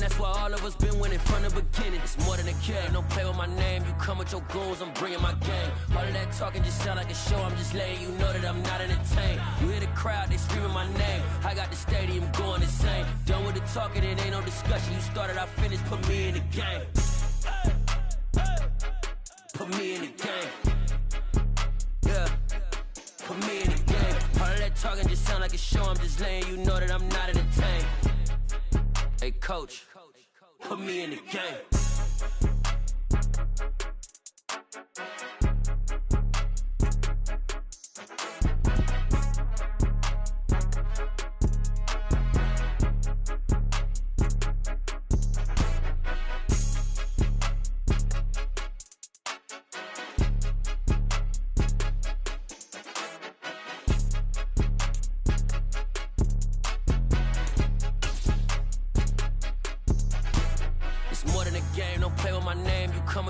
that's why all of us been winning from the beginning. It's more than a game, don't play with my name. You come with your goons, I'm bringing my game. All of that talking just sound like a show, I'm just letting you know that I'm not entertained. You hear the crowd, they screaming my name. I got the stadium going insane. Done with the talking, it ain't no discussion. You started, I finished, put me in the game. Put me in the game. Yeah, put me in the game. All of that talking just sound like a show, I'm just letting you know that I'm not entertained. Hey coach, put me in the game.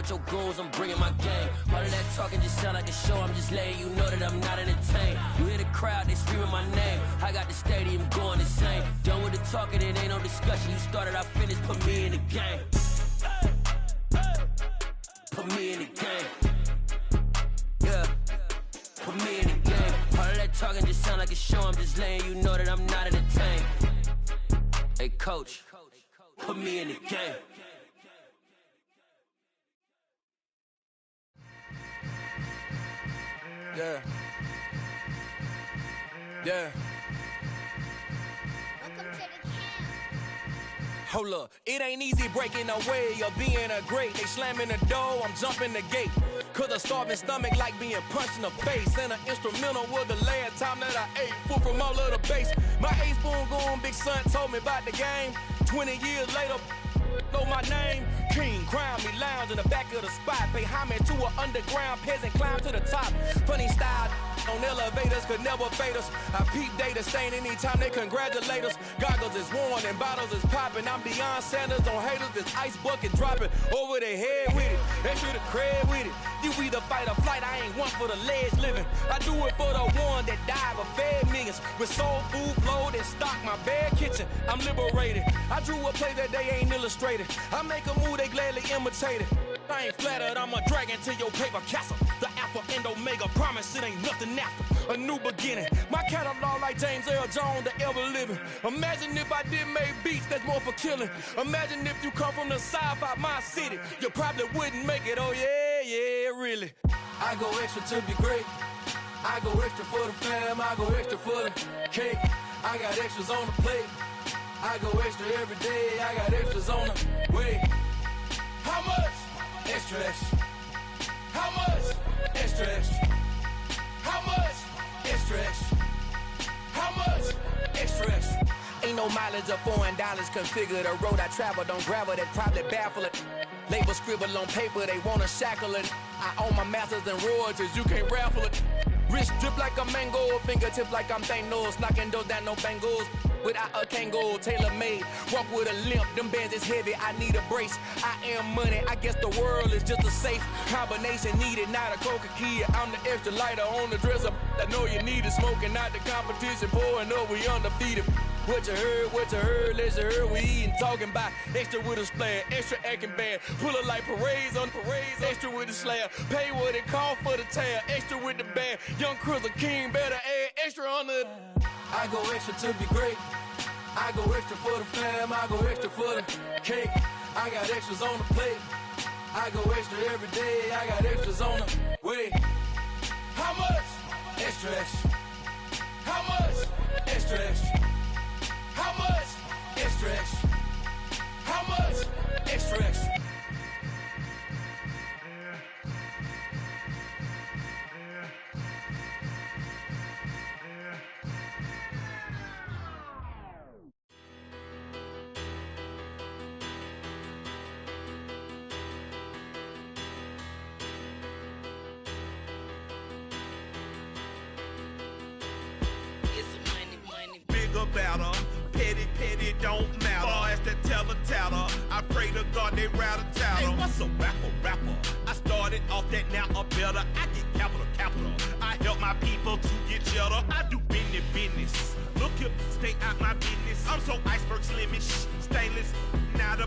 Your goons, I'm bringing my game. All of that talking just sound like a show, I'm just letting you know that I'm not entertained. You hear the crowd, they screaming my name. I got the stadium going insane. Done with the talking, it ain't no discussion. You started, I finished, put me in the game. Put me in the game. Yeah, put me in the game. All of that talking just sound like a show, I'm just letting you know that I'm not entertained. Hey coach, put me in the game. Yeah. Yeah. Welcome to the camp. Hold up, it ain't easy breaking away or being a great. They slamming the door, I'm jumping the gate. Cause a starving stomach like being punched in the face. And an instrumental was the last time that I ate. Food from all of the bass. My ace boom goon, big son told me about the game. 20 years later, know my name. King, crown me, lounge in the back of the spot. Pay homage to an underground peasant, climb to the top. Funny style on elevators could never fade us. I peep data stain anytime they congratulate us. Goggles is worn and bottles is popping. I'm Deion Sanders on haters, this ice bucket dropping over their head with it. They should have cred with it. You either fight or flight, I ain't one for the ledge living. I do it for the one that died but fed millions. With soul food flowed and stock my bare kitchen. I'm liberated. I drew a play that they ain't illustrated. I make a move, they gladly imitate it. I ain't flattered, I'm a dragon to your paper castle. The Alpha and Omega, promise it ain't nothing after. A new beginning. My catalog like James Earl Jones, the ever living. Imagine if I did make beats that's more for killing. Imagine if you come from the south out my city. You probably wouldn't make it, oh yeah, yeah, really. I go extra to be great. I go extra for the fam, I go extra for the cake. I got extras on the plate. I go extra every day, I got extras on the way. How much? Extra, extra. How much? Extra, extra. How much? Extra, extra. How much? Extra, extra. Ain't no mileage of $4 configure the road I travel. Don't gravel, that probably baffle it. Label scribble on paper, they wanna shackle it. I own my masters and royalties, you can't raffle it. Wrist drip like a mango, fingertips like I'm Thanos. Knocking those down, no bangles. Without a Kangol, tailor-made. Walk with a limp, them bands is heavy, I need a brace. I am money, I guess the world is just a safe combination needed, not a coca-key. I'm the extra lighter on the dresser. I know you need it, smoking out the competition, pouring up, we undefeated. What you heard, let's heard, we eating, talking about extra with a splash, extra acting bad. Pull it like parades on parades, extra with the slab. Pay what it cost for the tab, extra with the band. Young Crizzle King, better add extra on the. I go extra to be great. I go extra for the fam, I go extra for the cake. I got extras on the plate. I go extra every day, I got extras on the way. How much? Extra, extra. How much? Extra, extra. How much? Extra, extra. How much? Extra, extra. Better. Petty don't matter. Far as the teller, I pray to God they rattle tattle. Hey, what's a rapper? I started off that, now a better. I get capital. I help my people to get cheddar. I do business. Look here, stay out my business. I'm so iceberg slimish, stainless, not a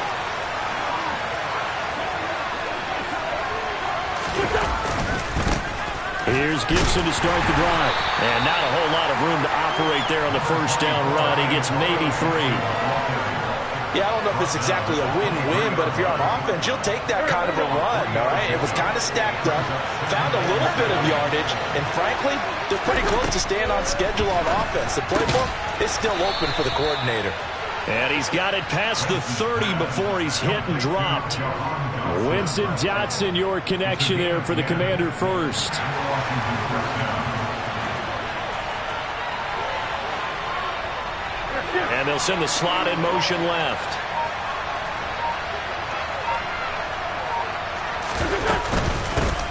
Here's Gibson to start the drive. And not a whole lot of room to operate there on the first down run. He gets maybe 3. Yeah, I don't know if it's exactly a win-win, but if you're on offense, you'll take that kind of a run, all right? It was kind of stacked up, found a little bit of yardage, and frankly, they're pretty close to staying on schedule on offense. The playbook is still open for the coordinator. And he's got it past the 30 before he's hit and dropped. Winston Dotson, your connection there for the Commander first. And they'll send the slot in motion left.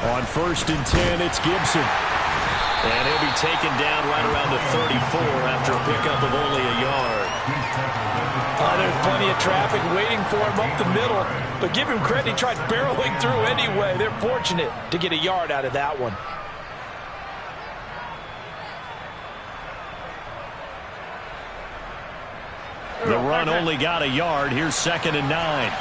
On 1st and 10, it's Gibson. And he'll be taken down right around the 34 after a pickup of only a yard. There's plenty of traffic waiting for him up the middle. But give him credit, he tried barreling through anyway. They're fortunate to get a yard out of that one. The run only got a yard. Here's 2nd and 9.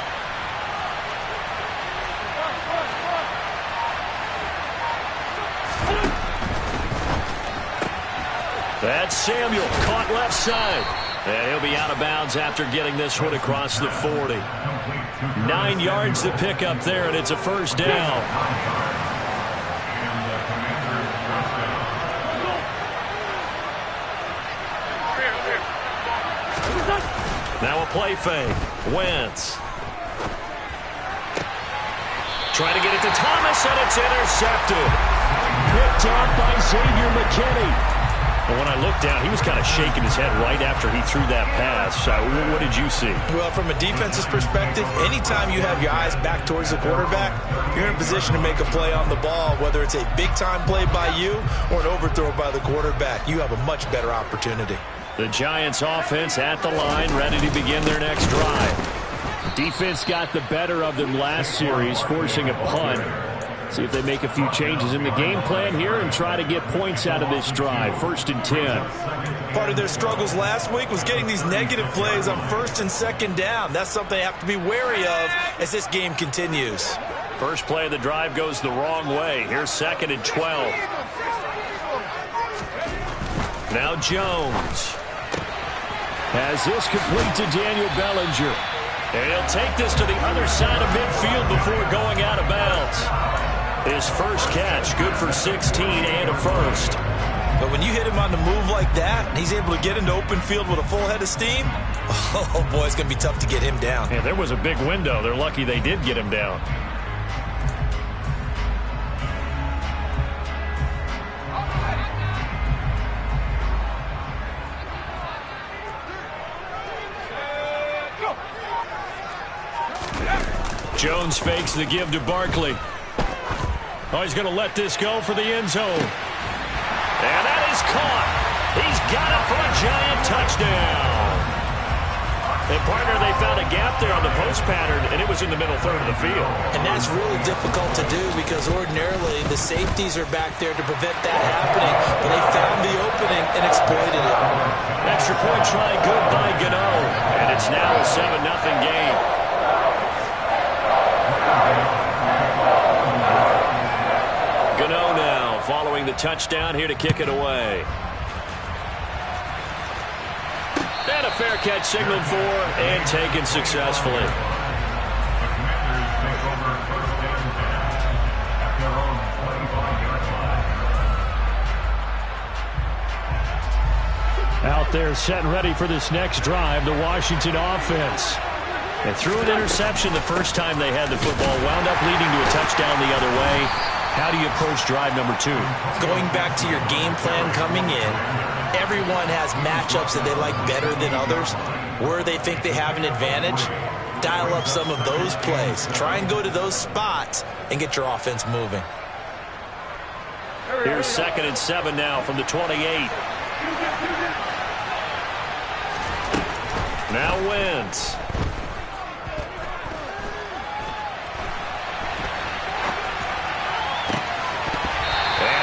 That's Samuel, caught left side. And he'll be out of bounds after getting this one across the 40. 9 yards to pick up there, and it's a first down. Now a play fake. Wentz. Trying to get it to Thomas, and it's intercepted. Picked off by Xavier McKinney. And when I looked down, he was kind of shaking his head right after he threw that pass. What did you see? Well, from a defense's perspective, anytime you have your eyes back towards the quarterback, you're in a position to make a play on the ball, whether it's a big-time play by you or an overthrow by the quarterback. You have a much better opportunity. The Giants offense at the line, ready to begin their next drive. Defense got the better of them last series, forcing a punt. See if they make a few changes in the game plan here and try to get points out of this drive. 1st and 10. Part of their struggles last week was getting these negative plays on 1st and 2nd down. That's something they have to be wary of as this game continues. First play of the drive goes the wrong way. Here's 2nd and 12. Now Jones has this complete to Daniel Bellinger. And he'll take this to the other side of midfield before going out of bounds. His first catch, good for 16 and a first. But when you hit him on the move like that, and he's able to get into open field with a full head of steam, oh boy, it's going to be tough to get him down. Yeah, there was a big window. They're lucky they did get him down. Jones fakes the give to Barkley. Oh, he's going to let this go for the end zone. And that is caught. He's got it for a giant touchdown. And partner, they found a gap there on the post pattern, and it was in the middle third of the field. And that's really difficult to do because ordinarily the safeties are back there to prevent that happening. But they found the opening and exploited it. Extra point try good by Gano. And it's now a 7-0 game. Gano now following the touchdown here to kick it away. And a fair catch signaled for and taken successfully. Out there set and ready for this next drive, the Washington offense. And threw an interception the first time they had the football, wound up leading to a touchdown the other way. How do you approach drive number 2? Going back to your game plan coming in, everyone has matchups that they like better than others. Where they think they have an advantage, dial up some of those plays. Try and go to those spots and get your offense moving. Here's 2nd and 7 now from the 28. Now Wentz.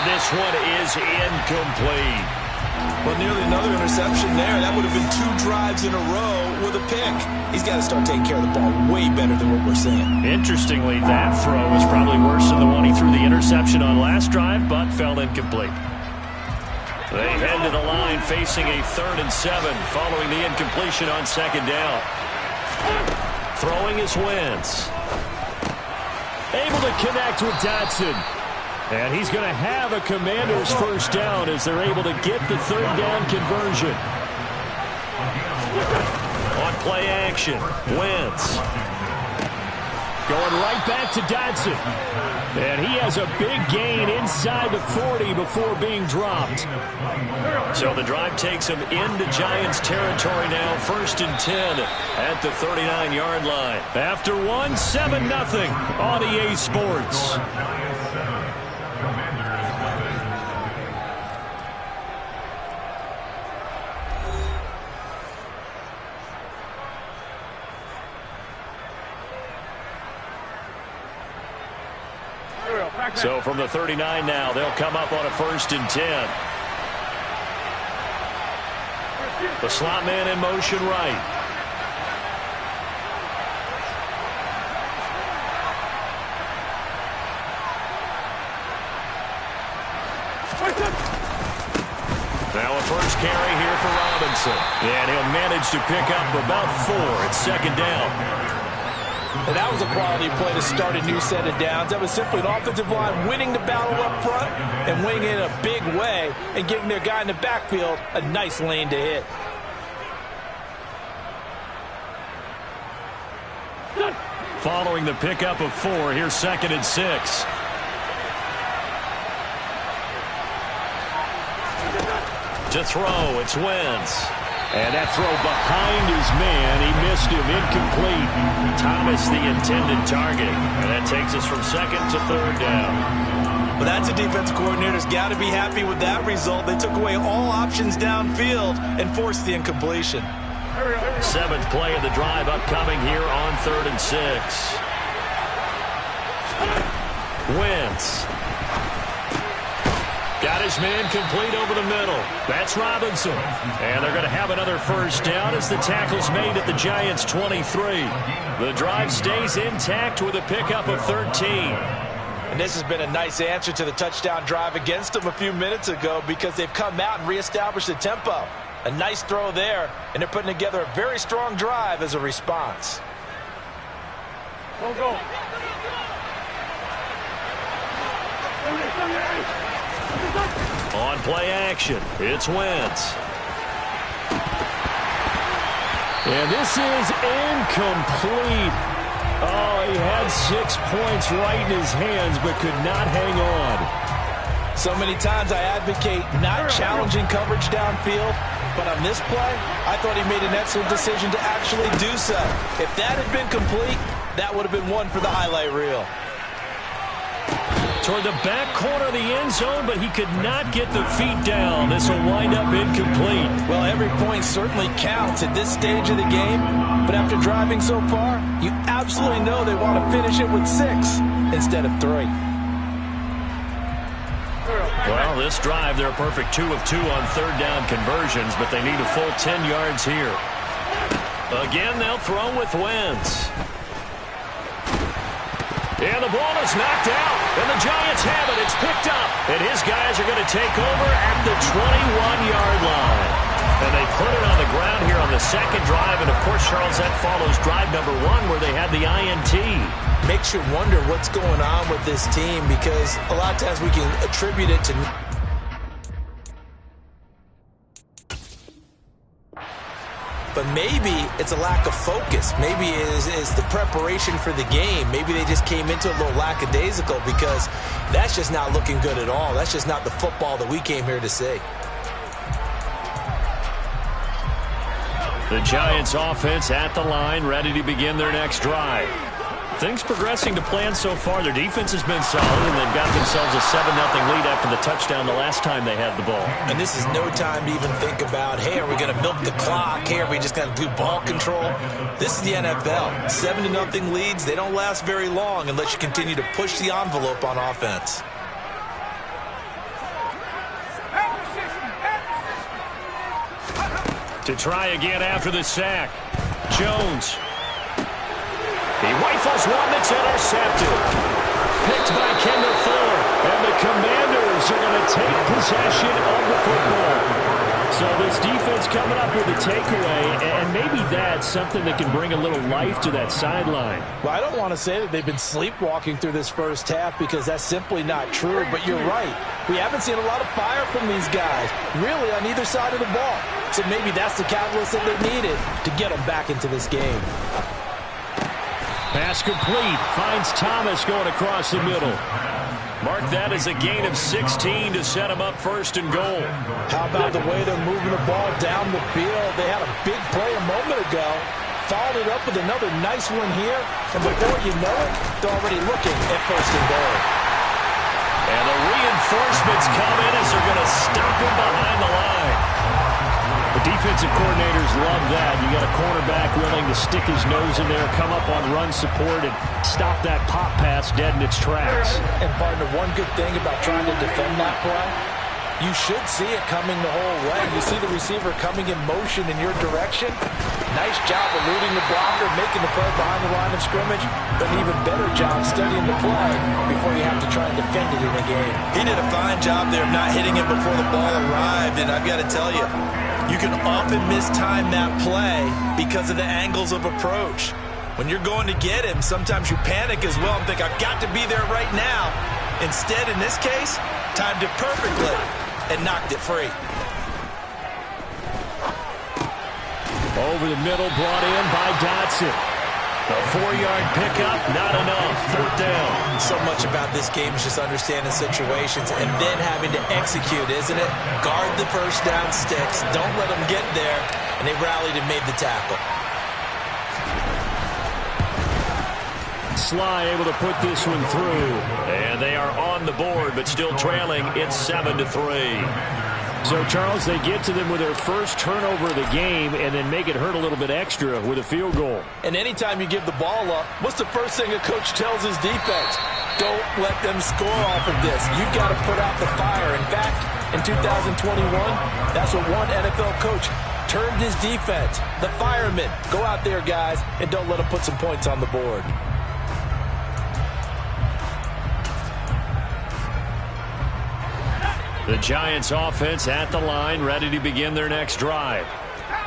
This one is incomplete. Well, nearly another interception there. That would have been 2 drives in a row with a pick. He's got to start taking care of the ball way better than what we're seeing. Interestingly, that throw was probably worse than the one he threw the interception on last drive, but fell incomplete. They head to the line facing a 3rd and 7 following the incompletion on 2nd down. Throwing is Wentz. Able to connect with Dotson. And he's going to have a Commanders first down as they're able to get the 3rd down conversion. On play action, Wentz. Going right back to Dotson. And he has a big gain inside the 40 before being dropped. So the drive takes him into Giants territory now. 1st and 10 at the 39-yard line. After 1, 7-0 on EA Sports. So from the 39 now, they'll come up on a 1st and 10. The slot man in motion right. Now a first carry here for Robinson. And he'll manage to pick up about 4. It's 2nd down. And that was a quality play to start a new set of downs. That was simply an offensive line winning the battle up front and winning it in a big way and giving their guy in the backfield a nice lane to hit. Following the pickup of 4, here's 2nd and 6. To throw, it's Wentz. And that throw behind his man, he missed him, incomplete. Thomas the intended target. And that takes us from 2nd to 3rd down. But that's a defense coordinator's got to be happy with that result. They took away all options downfield and forced the incompletion. 7th play of the drive upcoming here on 3rd and 6. Wentz. Got his man complete over the middle. That's Robinson. And they're going to have another first down as the tackle's made at the Giants' 23. The drive stays intact with a pickup of 13. And this has been a nice answer to the touchdown drive against them a few minutes ago because they've come out and reestablished the tempo. A nice throw there, and they're putting together a very strong drive as a response. Go. On play action, it's Wentz. And this is incomplete. Oh, he had 6 points right in his hands, but could not hang on. So many times I advocate not challenging coverage downfield, but on this play, I thought he made an excellent decision to actually do so. If that had been complete, that would have been one for the highlight reel. Toward the back corner of the end zone, but he could not get the feet down. This will wind up incomplete. Well, every point certainly counts at this stage of the game, but after driving so far, you absolutely know they want to finish it with 6 instead of 3. Well, this drive, they're a perfect 2 of 2 on 3rd down conversions, but they need a full 10 yards here. Again, they'll throw with Wentz. And the ball is knocked out, and the Giants have it. It's picked up, and his guys are going to take over at the 21-yard line. And they put it on the ground here on the 2nd drive, and of course, Charles, that follows drive number 1 where they had the INT. Makes you wonder what's going on with this team because a lot of times we can attribute it to... But maybe it's a lack of focus. Maybe it's the preparation for the game. Maybe they just came into it a little lackadaisical because that's just not looking good at all. That's just not the football that we came here to see. The Giants offense at the line, ready to begin their next drive. Things progressing to plan so far. Their defense has been solid, and they've got themselves a 7-0 lead after the touchdown the last time they had the ball. And this is no time to even think about, hey, are we going to milk the clock? Hey, are we just going to do ball control? This is the NFL. 7-0 leads, they don't last very long unless you continue to push the envelope on offense. To try again after the sack. Jones. He rifles one that's intercepted. Picked by Kendall Fuller. And the Commanders are going to take possession of the football. So this defense coming up with a takeaway, and maybe that's something that can bring a little life to that sideline. Well, I don't want to say that they've been sleepwalking through this first half because that's simply not true, but you're right. We haven't seen a lot of fire from these guys, really, on either side of the ball. So maybe that's the catalyst that they needed to get them back into this game. Pass complete. Finds Thomas going across the middle. Mark that as a gain of 16 to set him up first and goal. How about the way they're moving the ball down the field? They had a big play a moment ago. Followed it up with another nice one here. And before you know it, they're already looking at first and goal. And the reinforcements come in as they're going to stop him behind the line. The defensive coordinators love that. You got a cornerback willing to stick his nose in there, come up on run support, and stop that pop pass dead in its tracks. And partner, one good thing about trying to defend that play, you should see it coming the whole way. You see the receiver coming in motion in your direction. Nice job eluding the blocker, making the play behind the line of scrimmage, but an even better job studying the play before you have to try and defend it in a game. He did a fine job there of not hitting it before the ball arrived, and I've got to tell you, you can often mistime that play because of the angles of approach. When you're going to get him, sometimes you panic as well and think, I've got to be there right now. Instead, in this case, timed it perfectly and knocked it free. Over the middle, brought in by Dotson. A 4-yard pickup, not enough. Fourth down. So much about this game is just understanding situations and then having to execute, isn't it? Guard the first down sticks. Don't let them get there. And they rallied and made the tackle. Sly able to put this one through. And they are on the board, but still trailing. It's 7-3. So, Charles, they get to them with their first turnover of the game and then make it hurt a little bit extra with a field goal. And anytime you give the ball up, what's the first thing a coach tells his defense? Don't let them score off of this. You've got to put out the fire. In fact, in 2021, that's what one NFL coach termed his defense. The firemen. Go out there, guys, and don't let them put some points on the board. The Giants offense at the line, ready to begin their next drive.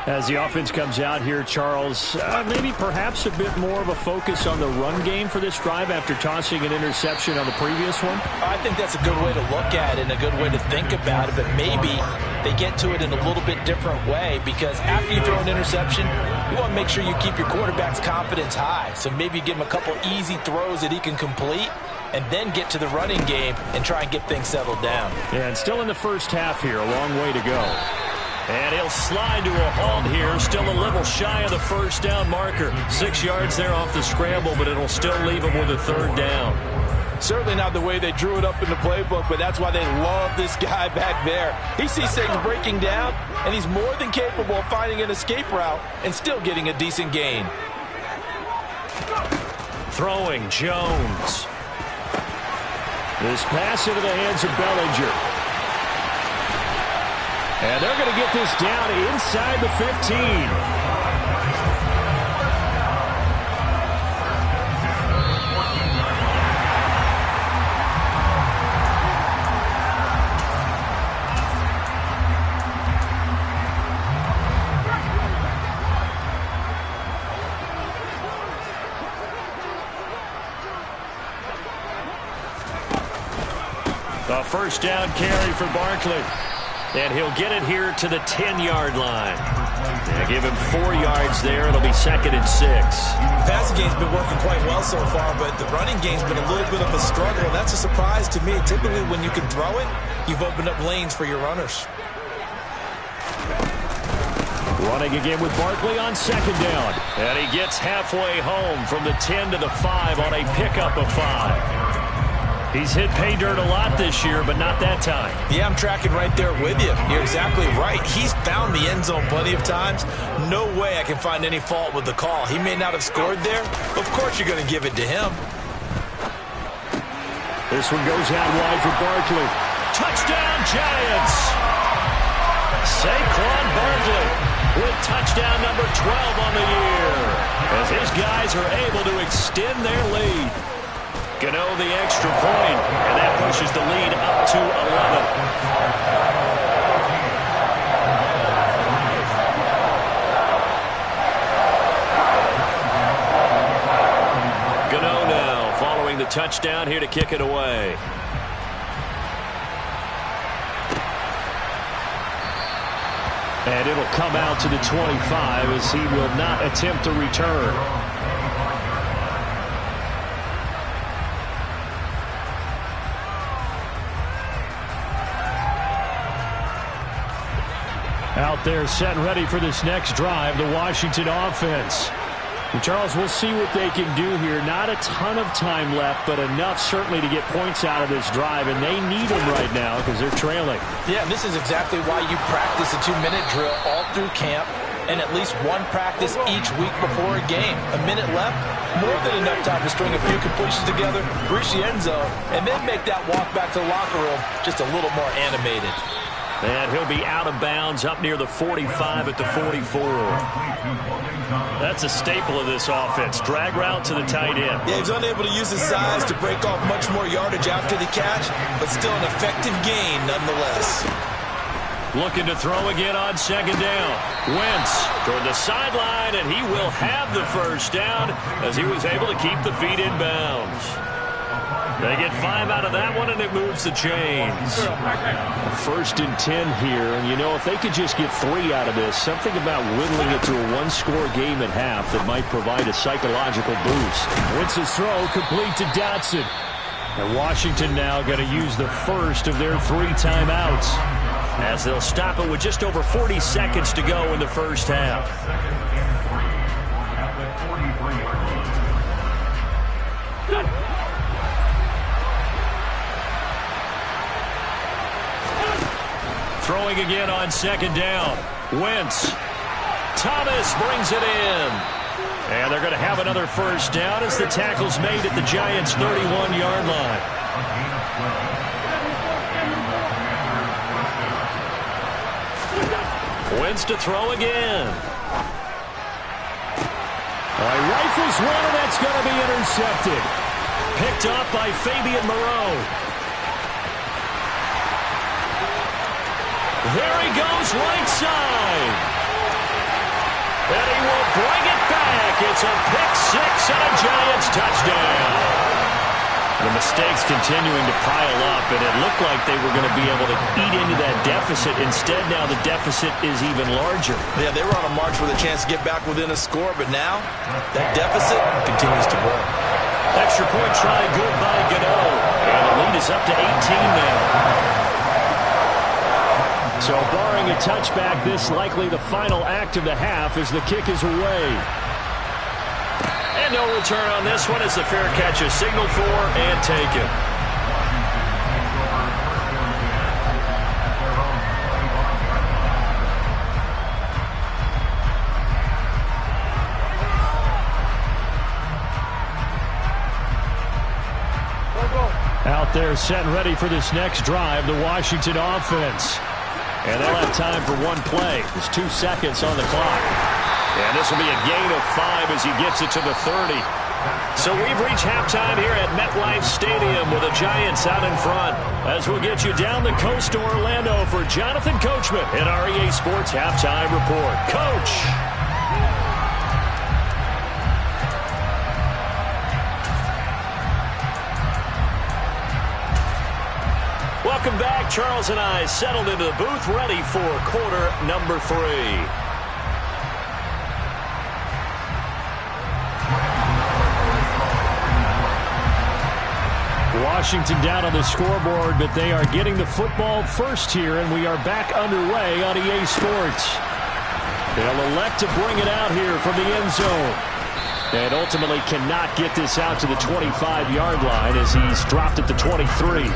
As the offense comes out here, Charles, maybe perhaps a bit more of a focus on the run game for this drive after tossing an interception on the previous one? I think that's a good way to look at it and a good way to think about it, but maybe they get to it in a little bit different way because after you throw an interception, you want to make sure you keep your quarterback's confidence high. So maybe give him a couple easy throws that he can complete and then get to the running game and try and get things settled down. Yeah, and still in the first half here, a long way to go. And he'll slide to a halt here, still a little shy of the first down marker. 6 yards there off the scramble, but it'll still leave him with a third down. Certainly not the way they drew it up in the playbook, but that's why they love this guy back there. He sees things breaking down, and he's more than capable of finding an escape route and still getting a decent gain. Throwing Jones. This pass into the hands of Bellinger. And they're going to get this down inside the 15. A first down carry for Barkley. And he'll get it here to the 10-yard line. They give him 4 yards there. It'll be 2nd and 6. The passing game's been working quite well so far, but the running game's been a little bit of a struggle, and that's a surprise to me. Typically, when you can throw it, you've opened up lanes for your runners. Running again with Barkley on 2nd down. And he gets halfway home from the 10 to the 5 on a pickup of 5. He's hit pay dirt a lot this year, but not that time. Yeah, I'm tracking right there with you. You're exactly right. He's found the end zone plenty of times. No way I can find any fault with the call. He may not have scored there. Of course you're going to give it to him. This one goes out wide for Barkley. Touchdown, Giants! Saquon Barkley. with touchdown number 12 on the year, as his guys are able to extend their lead. Gano the extra point, and that pushes the lead up to 11. Gano now following the touchdown here to kick it away. And it'll come out to the 25 as he will not attempt to return. Out there set and ready for this next drive, the Washington offense. And Charles, we'll see what they can do here. Not a ton of time left, but enough certainly to get points out of this drive, and they need them right now because they're trailing. Yeah, and this is exactly why you practice a 2-minute drill all through camp and at least one practice each week before a game. A minute left, more than enough time to string a few completions together, reach the end zone, and then make that walk back to the locker room just a little more animated. And he'll be out of bounds up near the 45 at the 44. That's a staple of this offense. Drag route to the tight end. Yeah, he's unable to use his size to break off much more yardage after the catch, but still an effective gain nonetheless. Looking to throw again on second down. Wentz toward the sideline, and he will have the first down as he was able to keep the feet in bounds. They get 5 out of that one, and it moves the chains. 1st and 10 here, and you know, if they could just get 3 out of this, something about whittling it to a one-score game at half that might provide a psychological boost. Wentz's throw complete to Dotson. And Washington now going to use the first of their 3 timeouts, as they'll stop it with just over 40 seconds to go in the first half. Throwing again on second down. Wentz. Thomas brings it in. And they're going to have another first down as the tackle's made at the Giants' 31-yard line. Wentz to throw again. He rifles one, and that's going to be intercepted. Picked up by Fabian Moreau. There he goes, right side. And he will bring it back. It's a pick-6 and a Giants touchdown. The mistakes continuing to pile up, and it looked like they were going to be able to eat into that deficit. Instead, now the deficit is even larger. Yeah, they were on a march with a chance to get back within a score, but now that deficit continues to grow. Extra point try good by Gano. And the lead is up to 18 now. So barring a touchback, this likely the final act of the half as the kick is away. And no return on this one as the fair catch is signaled for and taken. Out there set and ready for this next drive, the Washington offense. And they'll have time for one play. There's 2 seconds on the clock. And this will be a gain of 5 as he gets it to the 30. So we've reached halftime here at MetLife Stadium with the Giants out in front. As we'll get you down the coast to Orlando for Jonathan Coachman in our EA Sports Halftime Report. Coach! Welcome back. Charles and I settled into the booth, ready for quarter number 3. Washington down on the scoreboard, but they are getting the football first here, and we are back underway on EA Sports. They'll elect to bring it out here from the end zone. And ultimately cannot get this out to the 25-yard line as he's dropped at the 23.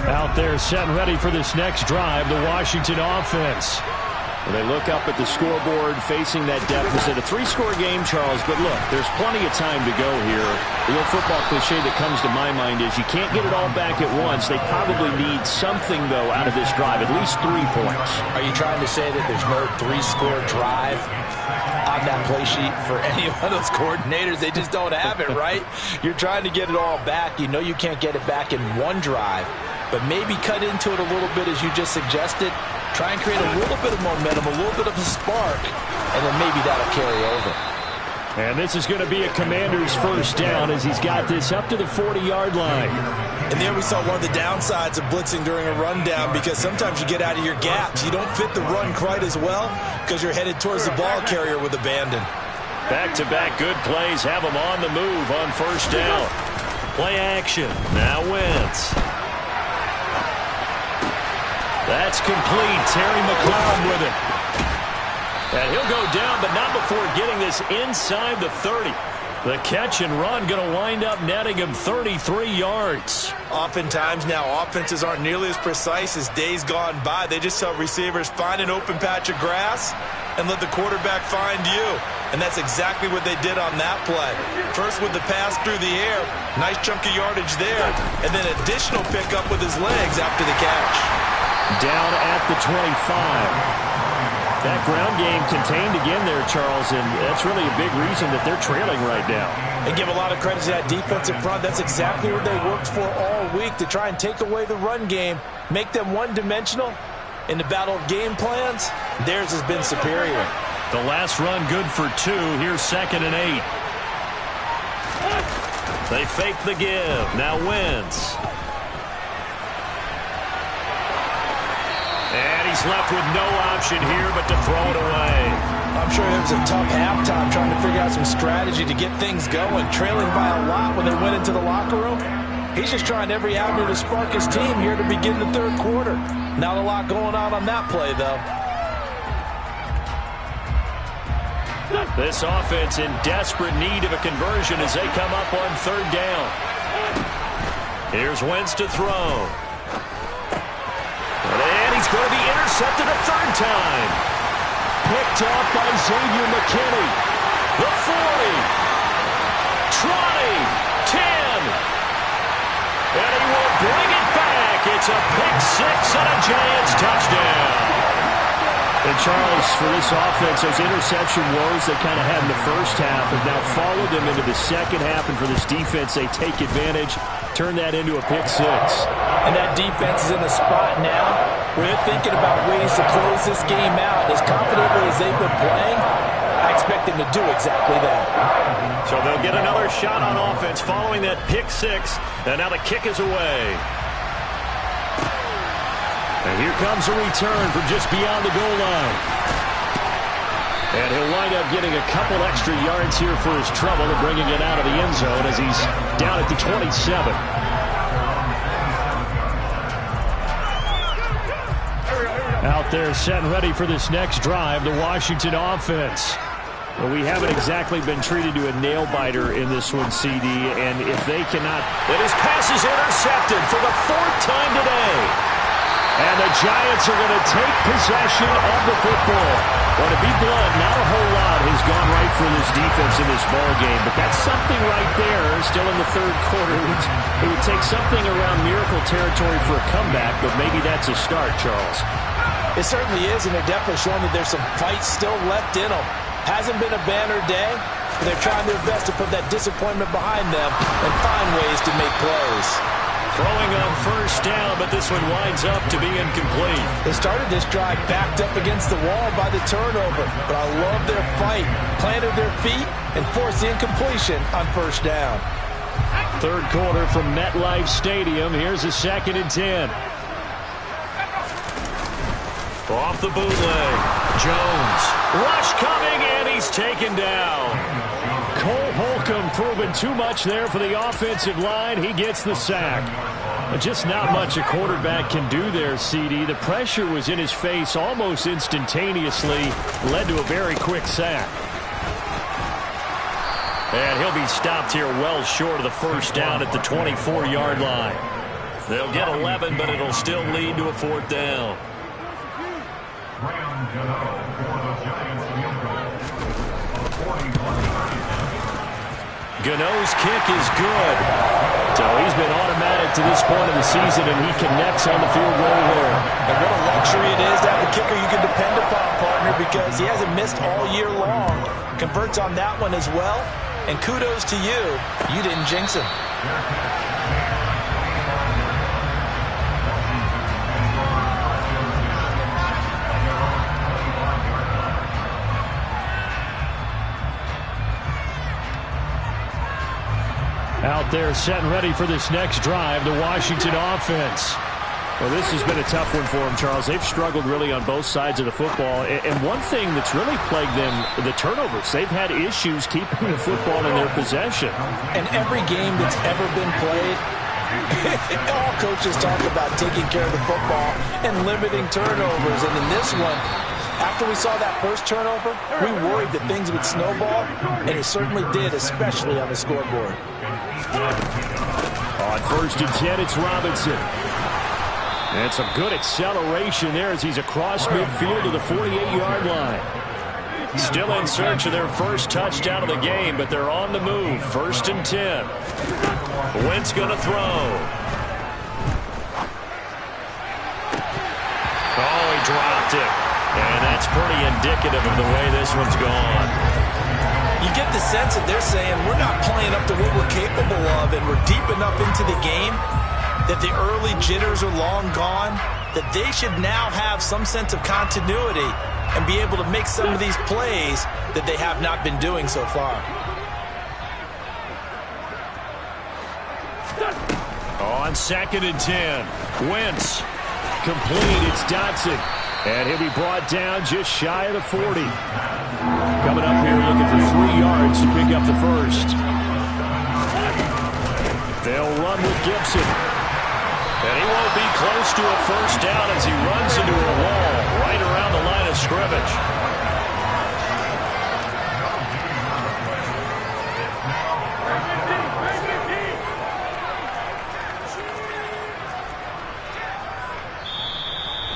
Out there set and ready for this next drive, the Washington offense. Well, they look up at the scoreboard facing that deficit. A 3-score game, Charles, but look, there's plenty of time to go here. The little football cliche that comes to my mind is you can't get it all back at once. They probably need something, though, out of this drive, at least 3 points. Are you trying to say that there's no 3-score drive on that play sheet for any one of those coordinators? They just don't have it, right? You're trying to get it all back. You know you can't get it back in one drive, but maybe cut into it a little bit as you just suggested. Try and create a little bit of momentum, a little bit of a spark, and then maybe that'll carry over. And this is going to be a Commander's first down as he's got this up to the 40-yard line. And there we saw one of the downsides of blitzing during a rundown, because sometimes you get out of your gaps. You don't fit the run quite as well because you're headed towards the ball carrier with abandon. Back-to-back good plays have him on the move on first down. Play action. Now Wentz. That's complete. Terry McLaurin with it. And he'll go down, but not before getting this inside the 30. The catch and run going to wind up netting him 33 yards. Oftentimes now, offenses aren't nearly as precise as days gone by. They just tell receivers, find an open patch of grass and let the quarterback find you. And that's exactly what they did on that play. First with the pass through the air, nice chunk of yardage there, and then additional pickup with his legs after the catch. Down at the 25. That ground game contained again there, Charles, and that's really a big reason that they're trailing right now. And give a lot of credit to that defensive front. That's exactly what they worked for all week, to try and take away the run game, make them one-dimensional. In the battle of game plans, theirs has been superior. The last run good for 2. Here's 2nd and 8. They fake the give. Now Wentz. And he's left with no option here but to throw it away. I'm sure it was a tough halftime trying to figure out some strategy to get things going, trailing by a lot when they went into the locker room. He's just trying every avenue to spark his team here to begin the third quarter. Not a lot going on that play, though. This offense in desperate need of a conversion as they come up on 3rd down. Here's Wentz to throw. And he's going to be intercepted a 3rd time. Picked off by Xavier McKinney. The 40. 20. 10. And he will bring it back. It's a pick-6 and a Giants touchdown. And Charles, for this offense, those interception woes they kind of had in the first half have now followed them into the second half. And for this defense, they take advantage, turn that into a pick-6. And that defense is in a spot now where they're thinking about ways to close this game out. As confidently as they've been playing, I expect them to do exactly that. So they'll get another shot on offense following that pick-6. And now the kick is away. And here comes a return from just beyond the goal line. And he'll wind up getting a couple extra yards here for his trouble and bringing it out of the end zone as he's down at the 27. Out there set and ready for this next drive, the Washington offense. Well, we haven't exactly been treated to a nail-biter in this one, CD, and if they cannot... And his pass is intercepted for the 4th time today. And the Giants are going to take possession of the football. Well, to be blunt, not a whole lot has gone right for this defense in this ball game, but that's something right there. Still in the 3rd quarter. It would take something around miracle territory for a comeback, but maybe that's a start, Charles. It certainly is, and they're definitely showing that there's some fight still left in them. Hasn't been a banner day, but they're trying their best to put that disappointment behind them and find ways to make plays. Throwing on first down, but this one winds up to be incomplete. They started this drive backed up against the wall by the turnover, but I love their fight. Planted their feet and forced the incompletion on first down. 3rd quarter from MetLife Stadium. Here's a 2nd and 10. Off the bootleg. Jones. Rush coming, and he's taken down. Cole Holcomb proving too much there for the offensive line. He gets the sack. Just not much a quarterback can do there, CD. The pressure was in his face almost instantaneously. Led to a very quick sack. And he'll be stopped here well short of the first down at the 24-yard line. They'll get 11, but it'll still lead to a 4th down. Gano's kick is good. So he's been automatic to this point of the season, and he connects on the field goal there. And what a luxury it is to have a kicker you can depend upon, partner, because he hasn't missed all year long. Converts on that one as well. And kudos to you. You didn't jinx him. Out there set and ready for this next drive, the Washington offense. Well, this has been a tough one for them, Charles. They've struggled really on both sides of the football. And one thing that's really plagued them, the turnovers. They've had issues keeping the football in their possession. And every game that's ever been played, all coaches talk about taking care of the football and limiting turnovers. And in this one, after we saw that first turnover, we worried that things would snowball, and it certainly did, especially on the scoreboard. On 1st and 10, it's Robinson. And some good acceleration there as he's across midfield to the 48-yard line. Still in search of their first touchdown of the game, but they're on the move. 1st and 10. Wentz going to throw. Oh, he dropped it. And that's pretty indicative of the way this one's gone. You get the sense that they're saying we're not playing up to what we're capable of, and we're deep enough into the game that the early jitters are long gone, that they should now have some sense of continuity and be able to make some of these plays that they have not been doing so far. On 2nd and 10, Wentz. Complete, it's Dotson. And he'll be brought down just shy of the 40. Coming up here looking for 3 yards to pick up the first. They'll run with Gibson. And he won't be close to a first down as he runs into a wall right around the line of scrimmage.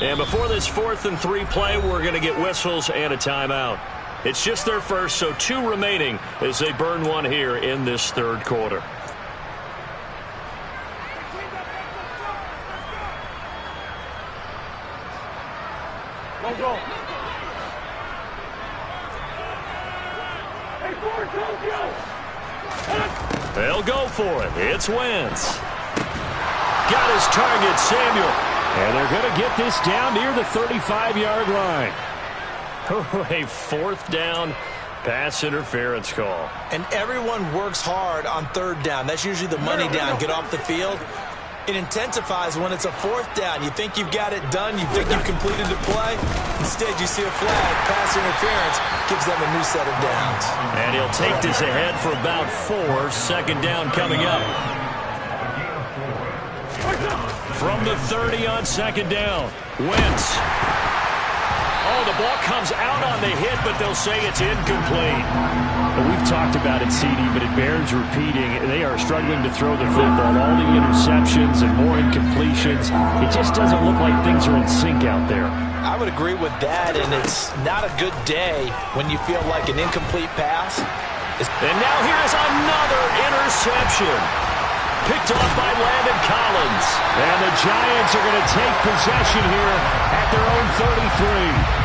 And before this 4th and 3 play, we're going to get whistles and a timeout. It's just their first, so 2 remaining as they burn one here in this 3rd quarter. They'll go for it. It's Wentz. Got his target, Samuel. And they're going to get this down near the 35-yard line. A 4th down pass interference call. And everyone works hard on 3rd down. That's usually the money down, get off the field. It intensifies when it's a 4th down. You think you've got it done. You think you've completed the play. Instead, you see a flag, pass interference, gives them a new set of downs. And he'll take this ahead for about 4. 2nd down coming up. From the 30 on 2nd down, Wentz. Oh, the ball comes out on the hit, but they'll say it's incomplete. Well, we've talked about it, CD, but it bears repeating. They are struggling to throw the football. All the interceptions and more incompletions. It just doesn't look like things are in sync out there. I would agree with that, and it's not a good day when you feel like an incomplete pass. And now here's another interception. Picked off by Landon Collins. And the Giants are going to take possession here at their own 33.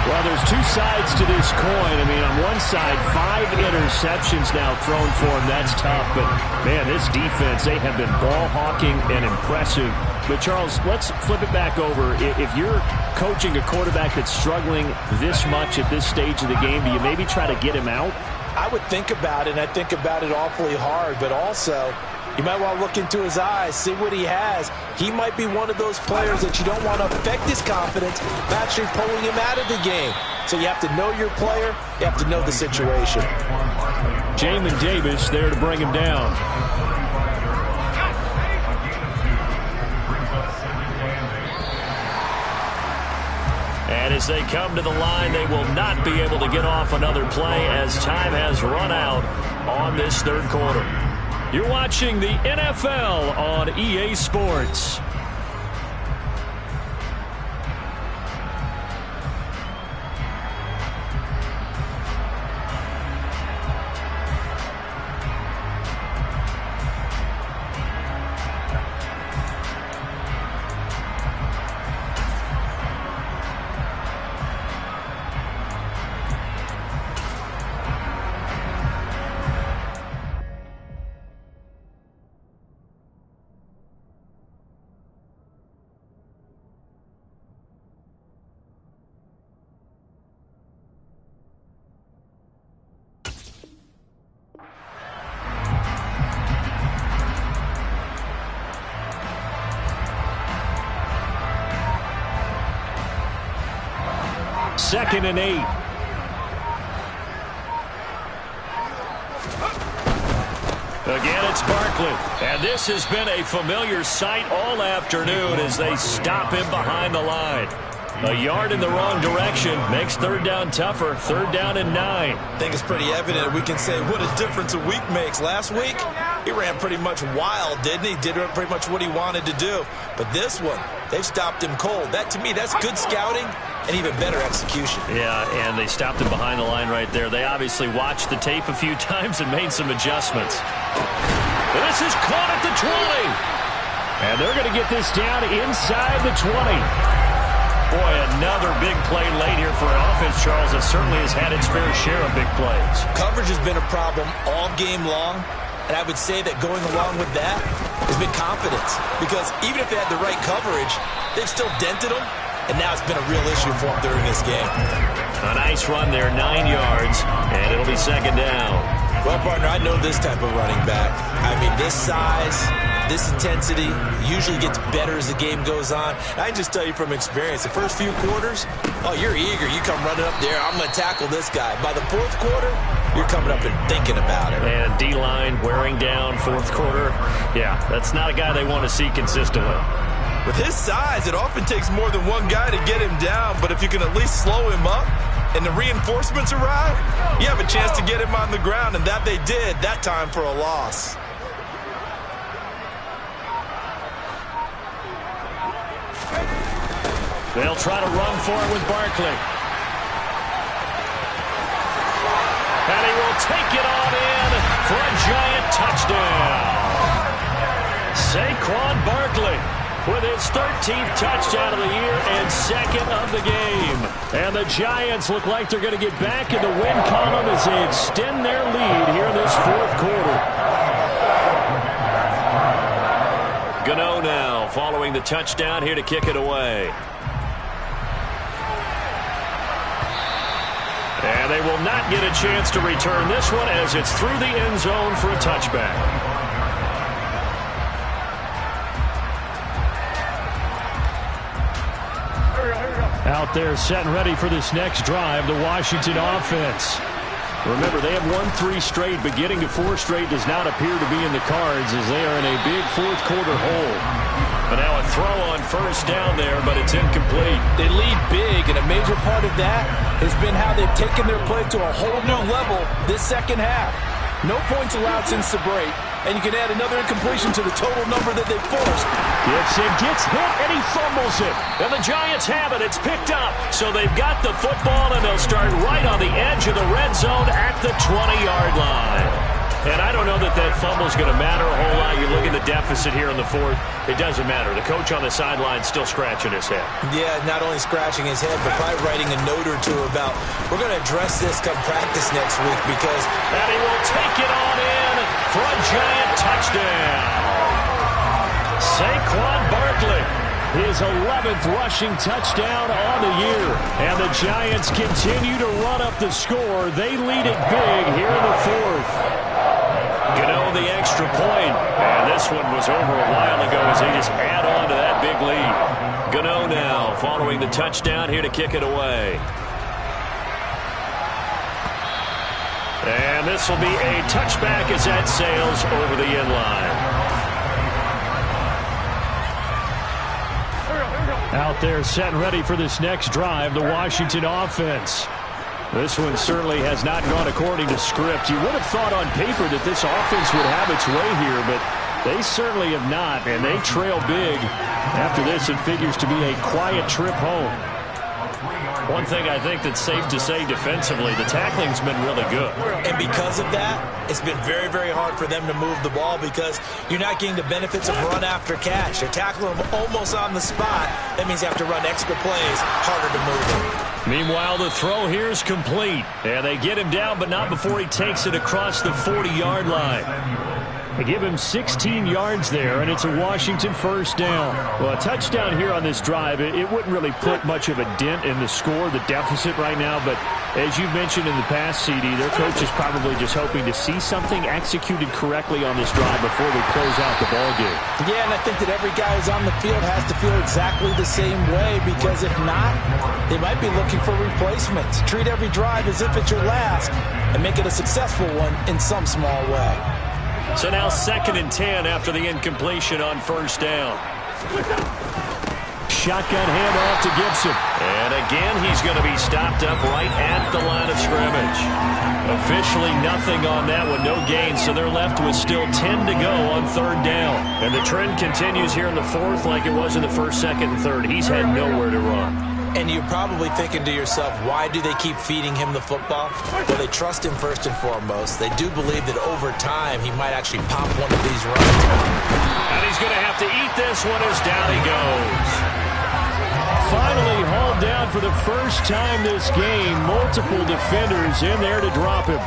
Well, there's 2 sides to this coin. I mean, on one side, 5 interceptions now thrown for him. That's tough. But, man, this defense, they have been ball hawking and impressive. But, Charles, let's flip it back over. If you're coaching a quarterback that's struggling this much at this stage of the game, do you maybe try to get him out? I would think about it, and I think about it awfully hard. But also, you might want to look into his eyes, see what he has. He might be one of those players that you don't want to affect his confidence by actually pulling him out of the game. So you have to know your player. You have to know the situation. Jamin Davis there to bring him down. And as they come to the line, they will not be able to get off another play as time has run out on this 3rd quarter. You're watching the NFL on EA Sports. 2nd and 8. Again, it's Barkley. And this has been a familiar sight all afternoon as they stop him behind the line. A yard in the wrong direction makes 3rd down tougher. 3rd down and 9. I think it's pretty evident. We can say what a difference a week makes. Last week, he ran pretty much wild, didn't he? Did pretty much what he wanted to do. But this one, they've stopped him cold. That, to me, that's good scouting and even better execution. Yeah, and they stopped him behind the line right there. They obviously watched the tape a few times and made some adjustments. And this is caught at the 20. And they're going to get this down inside the 20. Boy, another big play late here for an offense, Charles, that certainly has had its fair share of big plays. Coverage has been a problem all game long, and I would say that going along with that has been confidence. Because even if they had the right coverage, they've still dented them, and now it's been a real issue for them during this game. A nice run there, 9 yards, and it'll be 2nd down. Well, partner, I know this type of running back. I mean, this size, this intensity usually gets better as the game goes on. I can just tell you from experience, the first few quarters, oh, you're eager. You come running up there, I'm going to tackle this guy. By the 4th quarter, you're coming up and thinking about it. And D-line wearing down 4th quarter. Yeah, that's not a guy they want to see consistently. With his size, it often takes more than one guy to get him down, but if you can at least slow him up and the reinforcements arrive, you have a chance to get him on the ground, and that they did, that time for a loss. They'll try to run for it with Barkley. And he will take it on in for a giant touchdown. Saquon Barkley with his 13th touchdown of the year and 2nd of the game. And the Giants look like they're going to get back in the win column as they extend their lead here in this 4th quarter. Gano now following the touchdown here to kick it away. And they will not get a chance to return this one as it's through the end zone for a touchback. Out there set and ready for this next drive, the Washington offense. Remember, they have won 3 straight, but getting to 4 straight does not appear to be in the cards as they are in a big 4th quarter hole. But now a throw on 1st down there, but it's incomplete. They lead big, and a major part of that has been how they've taken their play to a whole new level this 2nd half. No points allowed since the break, and you can add another incompletion to the total number that they forced. Gets hit, and he fumbles it. And the Giants have it. It's picked up. So they've got the football, and they'll start right on the edge of the red zone at the 20-yard line. And I don't know that fumble's going to matter a whole lot. You look at the deficit here in the 4th. It doesn't matter. The coach on the sideline still scratching his head. Yeah, not only scratching his head, but probably writing a note or two about, we're going to address this come practice next week because... And he will take it on in for a giant touchdown. Saquon Barkley, his 11th rushing touchdown on the year. And the Giants continue to run up the score. They lead it big here in the 4th. Gano the extra point, and this one was over a while ago as they just add on to that big lead. Gano now following the touchdown here to kick it away. And this will be a touchback as that sails over the end line. Out there set and ready for this next drive, the Washington offense. This one certainly has not gone according to script. You would have thought on paper that this offense would have its way here, but they certainly have not, and they trail big. After this, it figures to be a quiet trip home. One thing I think that's safe to say defensively, the tackling's been really good. And because of that, it's been very, very hard for them to move the ball because you're not getting the benefits of run after catch. They're tackling them almost on the spot. That means you have to run extra plays, harder to move them. Meanwhile, the throw here is complete. And they get him down, but not before he takes it across the 40-yard line. They give him 16 yards there, and it's a Washington 1st down. Well, a touchdown here on this drive, it wouldn't really put much of a dent in the score, the deficit right now. But as you mentioned in the past, CD, their coach is probably just hoping to see something executed correctly on this drive before they close out the ballgame. Yeah, and I think that every guy who's on the field has to feel exactly the same way because if not, They might be looking for replacements. Treat every drive as if it's your last and make it a successful one in some small way. So now 2nd and 10 after the incompletion on 1st down. Shotgun handoff to Gibson. And again, he's going to be stopped up right at the line of scrimmage. Officially nothing on that one, no gain, so they're left with still 10 to go on 3rd down. And the trend continues here in the 4th like it was in the 1st, 2nd, and 3rd. He's had nowhere to run. And you're probably thinking to yourself, why do they keep feeding him the football? Well, they trust him first and foremost. They do believe that over time he might actually pop one of these runs. And he's going to have to eat this one as down he goes. Finally hauled down for the first time this game. Multiple defenders in there to drop him.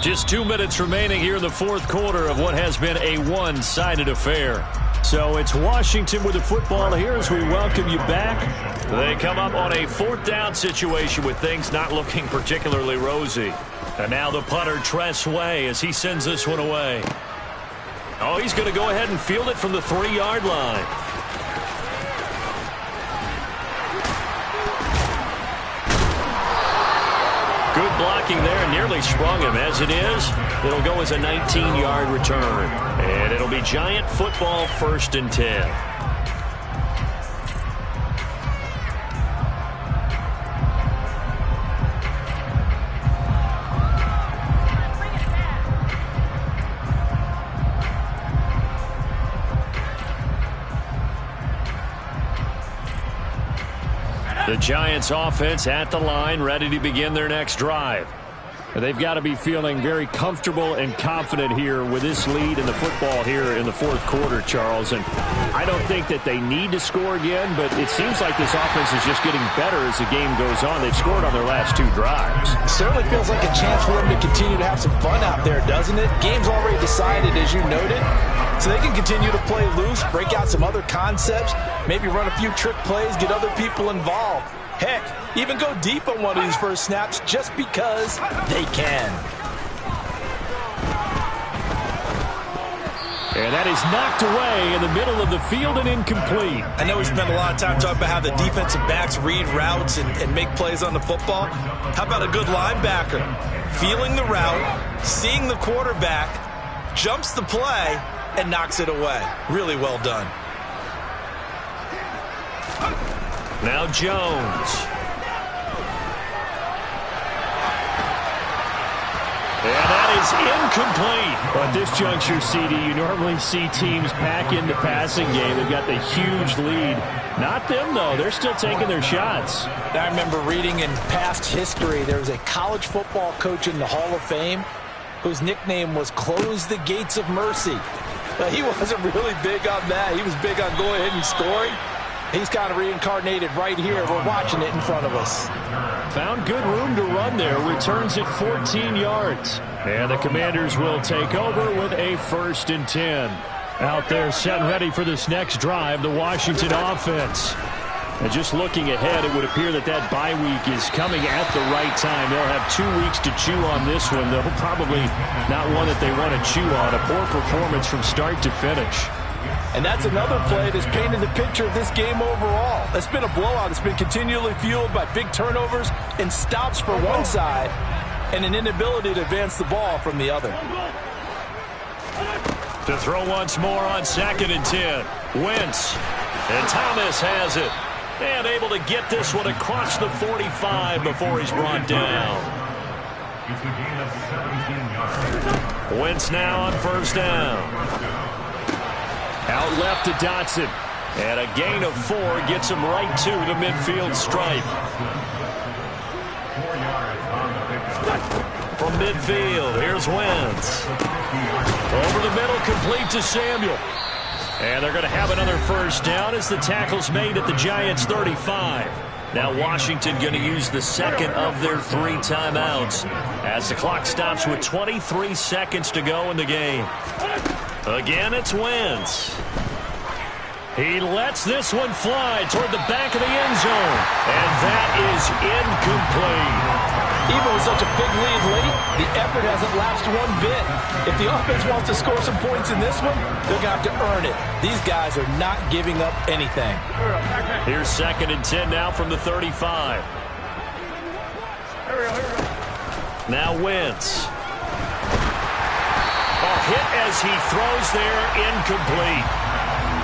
Just 2 minutes remaining here in the 4th quarter of what has been a one-sided affair. So it's Washington with the football here as we welcome you back. They come up on a 4th down situation with things not looking particularly rosy. And now the punter, Tress Way, as he sends this one away. Oh, he's going to go ahead and field it from the 3-yard line. Good blocking there and nearly sprung him. As it is, it'll go as a 19-yard return. And it'll be Giant football 1st and 10. The Giants offense at the line, ready to begin their next drive. They've got to be feeling very comfortable and confident here with this lead in the football here in the 4th quarter, Charles. And I don't think that they need to score again, but it seems like this offense is just getting better as the game goes on. They've scored on their last 2 drives. It certainly feels like a chance for them to continue to have some fun out there, doesn't it? Game's already decided, as you noted. So they can continue to play loose, break out some other concepts, maybe run a few trick plays, get other people involved. Heck, even go deep on one of these first snaps just because they can. And that is knocked away in the middle of the field and incomplete. I know we spent a lot of time talking about how the defensive backs read routes and make plays on the football. How about a good linebacker? Feeling the route, seeing the quarterback, jumps the play, and knocks it away. Really well done. Now Jones. And that is incomplete. At this juncture, CD, you normally see teams pack in the passing game. They've got the huge lead. Not them, though. They're still taking their shots. I remember reading in past history, there was a college football coach in the Hall of Fame whose nickname was Close the Gates of Mercy. But he wasn't really big on that. He was big on going ahead and scoring. He's kind of reincarnated right here. We're watching it in front of us. Found good room to run there. Returns it 14 yards. And the Commanders will take over with a 1st and 10. Out there set ready for this next drive, the Washington offense. And just looking ahead, it would appear that that bye week is coming at the right time. They'll have 2 weeks to chew on this one, though probably not one that they want to chew on. A poor performance from start to finish. And that's another play that's painted the picture of this game overall. It's been a blowout. It's been continually fueled by big turnovers and stops for one side and an inability to advance the ball from the other. To throw once more on 2nd and 10. Wentz. And Thomas has it. And able to get this one across the 45 before he's brought down. Wentz now on 1st down. Out left to Dotson. And a gain of 4 gets him right to the midfield stripe. From midfield, here's Wentz. Over the middle, complete to Samuel. And they're going to have another 1st down as the tackle's made at the Giants' 35. Now Washington going to use the 2nd of their 3 timeouts as the clock stops with 23 seconds to go in the game. Again, it's Wentz. He lets this one fly toward the back of the end zone. And that is incomplete. Even with such a big lead late, the effort hasn't lapsed one bit. If the offense wants to score some points in this one, they're going to have to earn it. These guys are not giving up anything. Here's 2nd and 10 now from the 35. Now Wentz. Hit as he throws there, incomplete.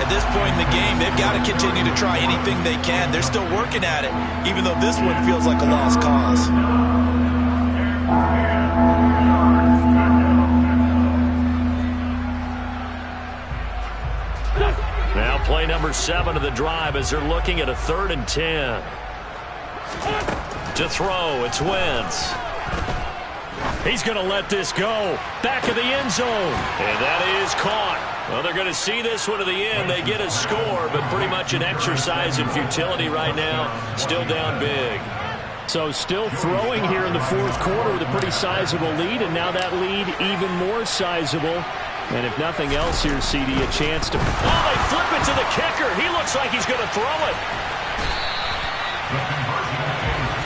At this point in the game, they've got to continue to try anything they can. They're still working at it, even though this one feels like a lost cause. Now play number 7 of the drive as they're looking at a 3rd and 10. To throw, it's Wentz. He's going to let this go. Back of the end zone. And that is caught. Well, they're going to see this one to the end. They get a score, but pretty much an exercise in futility right now. Still down big. So still throwing here in the 4th quarter with a pretty sizable lead, and now that lead even more sizable. And if nothing else here, CD, a chance to... Oh, they flip it to the kicker. He looks like he's going to throw it.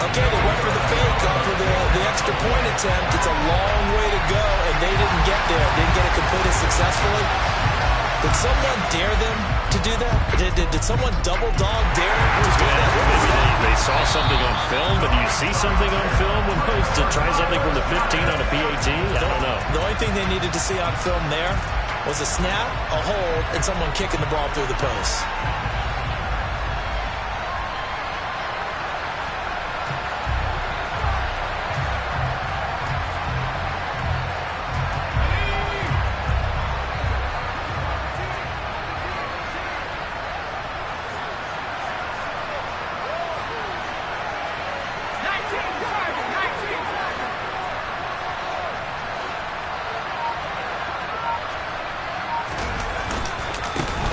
Okay, they went for the fake off of the extra point attempt. It's a long way to go, and they didn't get there. Didn't get it completed successfully. Did someone dare them to do that? Did someone double dog dare them to do that? Maybe they saw something on film, but do you see something on film when they to try something from the 15 on a PAT? I don't know. The only thing they needed to see on film there was a snap, a hold, and someone kicking the ball through the post.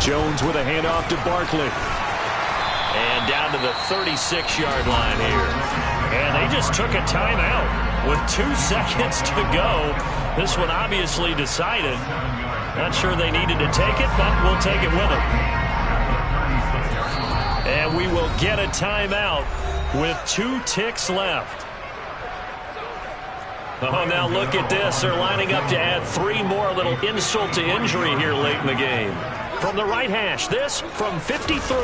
Jones with a handoff to Barkley. And down to the 36-yard line here. And they just took a timeout with 2 seconds to go. This one obviously decided. Not sure they needed to take it, but we'll take it with them. And we will get a timeout with 2 ticks left. Oh, now look at this. They're lining up to add 3 more. A little insult to injury here late in the game. From the right hash, this from 53.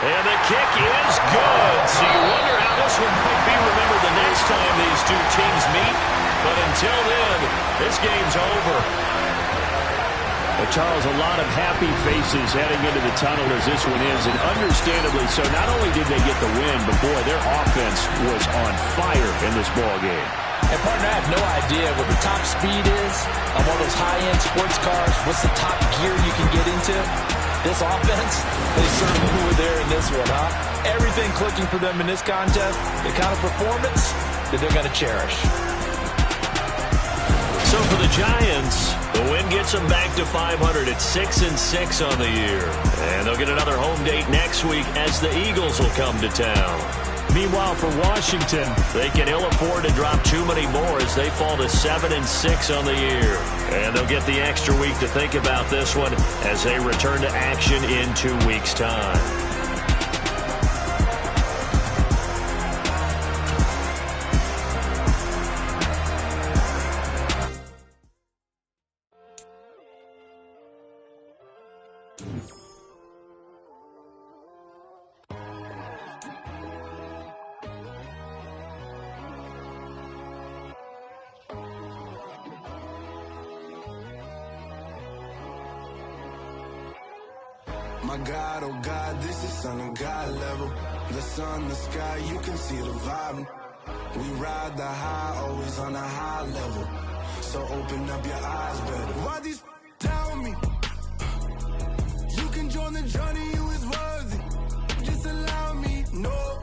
And the kick is good. So you wonder how this one might be remembered the next time these 2 teams meet. But until then, this game's over. Well, Charles, a lot of happy faces heading into the tunnel as this one is, and understandably so. Not only did they get the win, but boy, their offense was on fire in this ball game. And partner, I have no idea what the top speed is on one of those high-end sports cars. What's the top gear you can get into? This offense, they certainly were there in this one, huh? Everything clicking for them in this contest, the kind of performance that they're going to cherish. So for the Giants, the win gets them back to 500 at 6-6 on the year. And they'll get another home date next week as the Eagles will come to town. Meanwhile, for Washington, they can ill afford to drop too many more as they fall to 7-6 on the year. And they'll get the extra week to think about this one as they return to action in 2 weeks' time. My God, oh God, this is Son of God level. The sun, the sky, you can see the vibe. We ride the high, always on a high level. So open up your eyes better. Why these tell me? You can join the journey, you is worthy. Just allow me, no.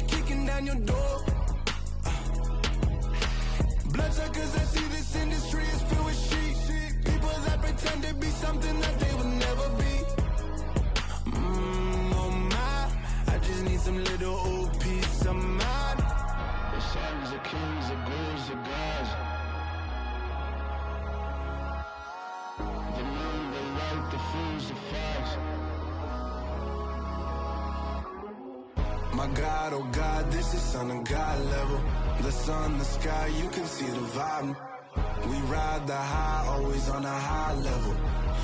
Kicking down your door. Bloodsuckers, I see this industry is filled with sheep. People that pretend to be something that they will never be. Oh my, I just need some little old peace of mind. The sons of kings, the ghouls, the gods. The moon, the light, the fools, the facts. My God, oh God, this is Son of God level. The sun, the sky, you can see the vibe. We ride the high, always on a high level.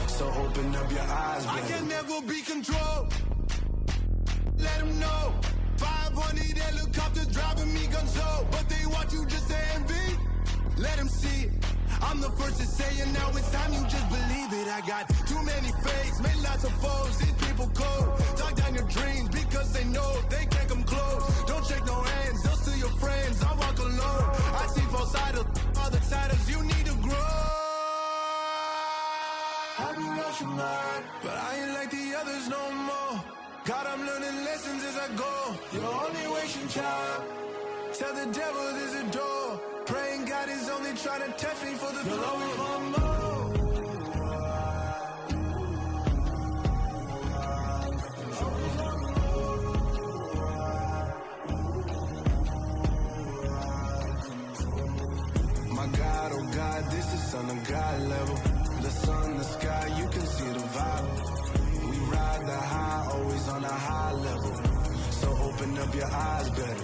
So open up your eyes, baby. I can never be controlled. Let them know. 500 helicopters driving me gonzo. But they want you just to envy. Let them see it. I'm the first to say it, now it's time you just believe it. I got too many fakes, made lots of foes. These people cold. Talk down your dreams because they know they can't come close. Don't shake no hands, they'll steal your friends. I walk alone. I see false idols, other titles. You need to grow. Have you lost your mind? But I ain't like the others no more. God, I'm learning lessons as I go. You're only wasting time. Tell the devil there's a door. Praying God is only trying to touch me for the glory. You'll always want more. My God, oh God, this is Son of God level. The sun, the sky, you can see the vibe. We ride the high, always on a high level. So open up your eyes, baby.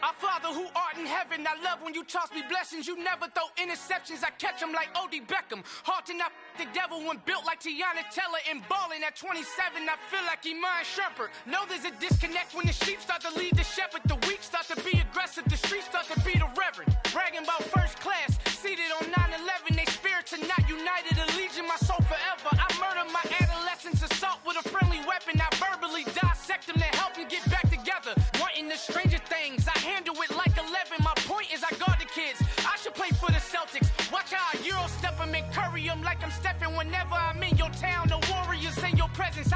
Our Father who art in heaven, I love when you toss me blessings. You never throw interceptions, I catch them like O.D. Beckham. Hard to not the devil when built like Tiana Teller and balling at 27. I feel like Iman Shumpert. Know there's a disconnect when the sheep start to lead the shepherd. The weak start to be aggressive, the streets start to be the reverend. Bragging about first class, seated on 9/11. They spirits are not united, a legion, my soul forever. I murdered my adolescence, assault with a friendly weapon. I verbally dissect them to help them get back together. Wanting the stranger things, I handle it like 11. My point is I guard the kids. I should play for the Celtics. Watch how I Euro step them and curry them like I'm Stephen. Whenever I'm in your town, the Warriors in your presence.